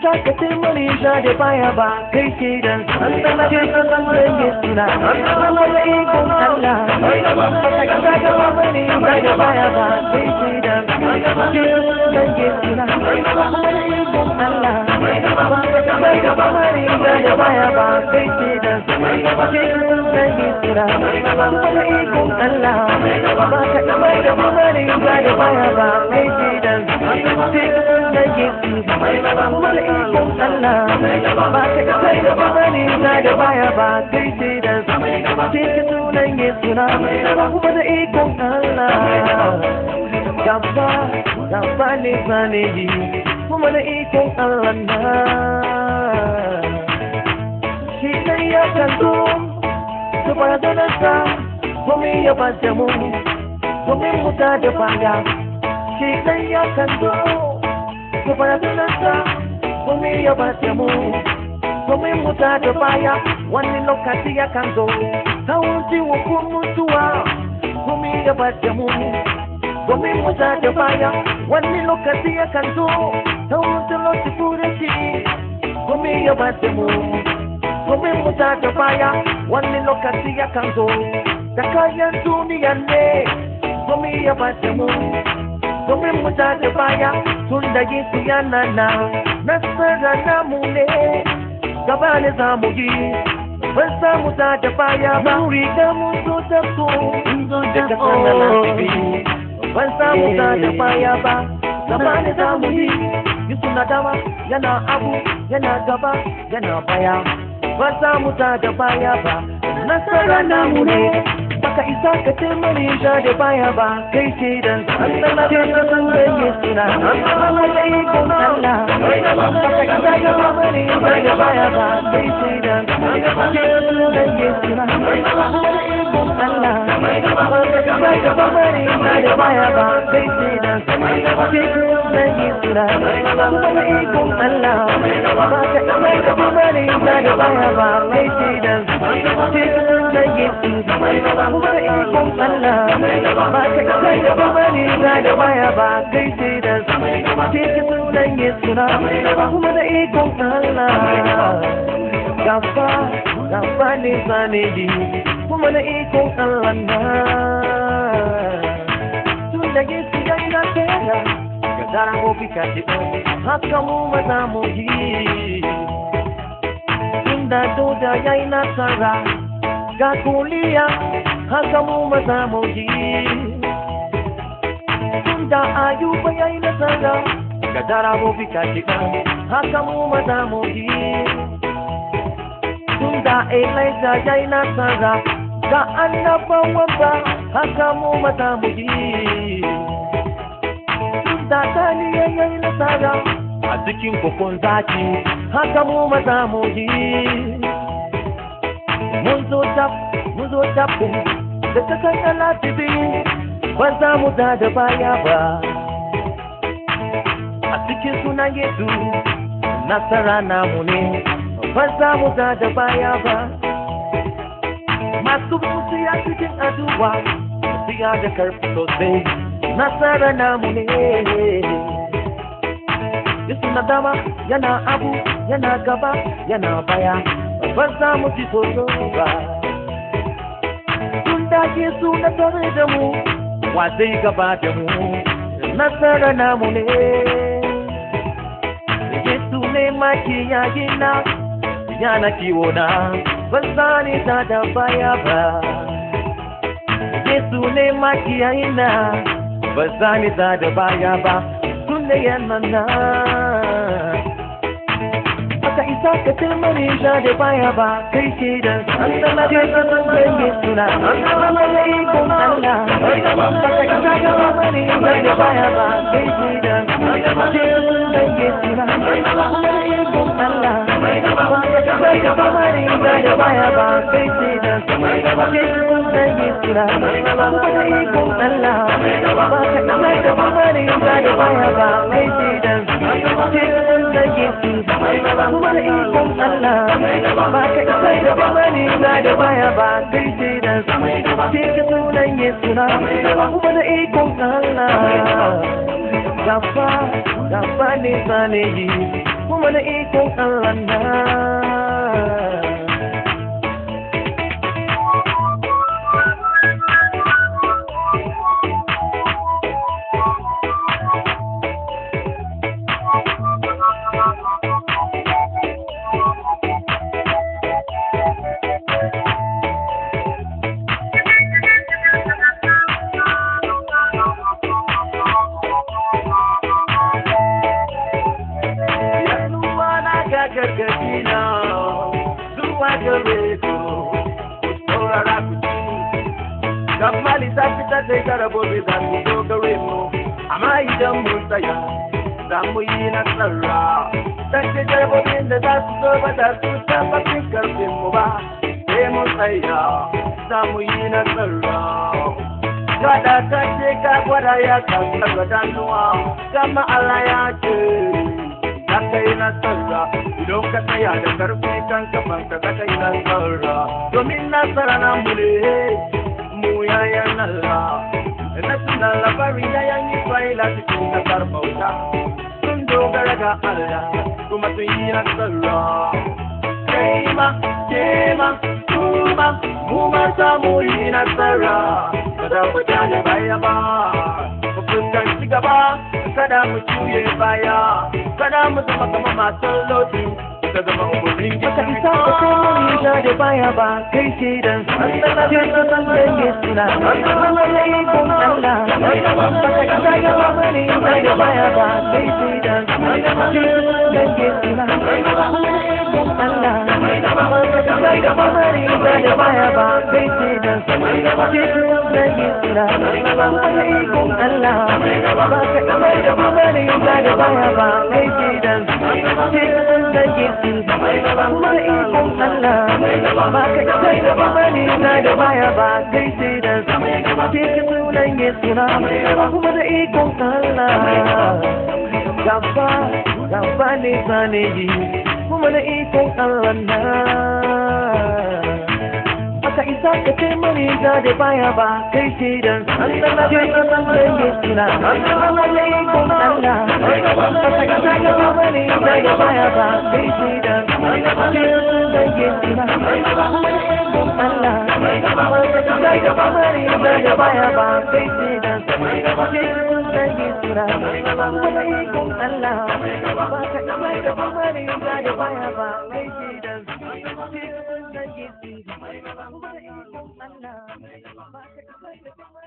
isa ka taimari ja da baya ba kai ke dan Allah ke san dange suna kuma da ikon Allah baka isa ka taimari ja da baya ba kai ke dan dange suna kuma da ikon Allah baka isa ka taimari ja da baya ba kai ke dan dange suna kuma da ikon Allah baka isa ka taimari ja da baya ba kai ke dan dange suna kuma da ikon Allah ba ka kai da bani na da baya ba kai ce da ce ka sunan Yesu na kuma da ikon Allah gaba ne zane yi kuma da ikon Allah na shi kai ya kanto su ba da nasa kuma ya ba da mu kuma muta da baya shi kai ya kanto su ba da nasa kuma ya ba da mu kuma muta da baya wani lokaci ya kan zo ta wuce wa ko mutuwa kuma ya ba da mu kuma muta da baya wani lokaci ya kan zo ta wuce lokaci furashi kuma ya ba da mu kuma muta da baya wani lokaci ya kan zo da kayan duniya ne kuma ya ba da mu kuma muta da baya tun da Yesu yana na nasara namu ne gaba ne za mu yi ban samu ta da baya ba riga mun zo da so da ka sana nasibi ban samu ta da baya ba gaba ne za mu yi Yesu na dama yana abu yana gaba yana baya ban samu ta da baya ba nasara namu ne baka isa ka taimari ja da baya ba kai ce dan Allah ke san da Yesu na Allah da ikon Allah baka isa ka taimari ja da baya ba kai ce dan Allah ke san da Yesu na Allah da ikon Allah baka isa ka taimari ja da baya ba kai ce dan Allah ke san da Yesu na Allah da ikon Allah baka isa ka taimari ja da baya ba kai ce dan Allah ke san da Yesu kuma da ikon Allah ba ka kai da bani na da baya ba kai sai da ce ka sunan Yesu na kuma da ikon Allah gaba ne zane yi kuma da ikon Allah na tun da Yesu ya yi na tsaya ga dara hobi ka ji haka mu maza mu yi tun da doda ya yi na tsara ga kuliya haka mu maza mu yi tunda Ayuba yayi nasara ga darabobi katika haka mu maza mu yi tunda Elijah yayi nasara ga annabawan ba haka mu maza mu yi tunda Daniel yayi nasara a cikin kokon zaki haka mu maza mu yi mun zo tafi da ta kan alatibi ba za mu da baya ba a cikin sunan Yesu nasara namu ne ba za mu da baya ba masu musiya cikin addu'a musiya da karfi sosai nasara namu ne Yesu na dama yana abu yana gaba yana baya ba za mu ci tsoro ba da Yesu na tare da mu wa zai gaba da mu nasara namu ne Yesu ne makiyayi na yana kiwo na ban sani ta da baya ba Yesu ne makiyayi na ban sani ta da baya ba tun da yana na baka isa ka taimari ja da baya ba kai ce da Allah ke san da Yesu na Allah da ikon Allah baka isa ka taimari ja da baya ba kai ce da Allah ke san da Yesu na Allah da ikon Allah baka isa ka taimari ja da baya ba kai ce da Allah ke san da Yesu na Allah da ikon Allah baka isa ka taimari ja da baya ba kai ce da Allah ke san da Yesu kuma da ikon Allah ba ka kai da bani na da baya ba kai ce da ce ka sunan Yesu na kuma da ikon Allah gaba ne zane yi kuma da ikon Allah na. Gargadina, zuwa gare ku, saurara ku ji. Gabali ta fita da karabobi za su zo gare mu, amma idan mun tsaya, za mu yi nasara. Take karabobin da za su zo ba za su taɓa fin karfin mu ba, sai mun tsaya, za mu yi nasara. Kada ka ce ka gwada ya kasar danuwa, kama Allah ya ce. Za ka yi nasara idan ka tsaya da karfi kan kafanka za ka yi nasara domin nasara na mu ne mu yayan Allah na tuna labarin yayan Isra'ila cikin kasar bauta sun dogara ga Allah kuma sun yi nasara kai ma ke ma kuma mu ma samu yi nasara kada ku jale baya ba ku fuskanci gaba kada mu juye baya kada mu zama kama masu lodi ta zama umarnin Baka isa ka kai mani da baya ba kai ce dan jirgin san dange suna wanda ikon Allah baka isa ka ba mani da baya ba kai ce dan jirgin dange suna wanda ikon Allah baka isa ka ba mani da baya ba kai ce dan jirgin dange suna wanda ikon Allah baka isa ka ba mani da baya ba kai ce dan jirgin dange suna kuma ikon Allah ba ka kai da bamani na da baya ba kai sai da cikin sunan Yesu na kuma da ikon Allah gaba ne zane yi kuma da ikon Allah na baka isa ka kai mani da baya ba kai sai da cikin sunan Yesu na kuma da ikon Allah baka isa ka bamani da baya ba kai sai da Allah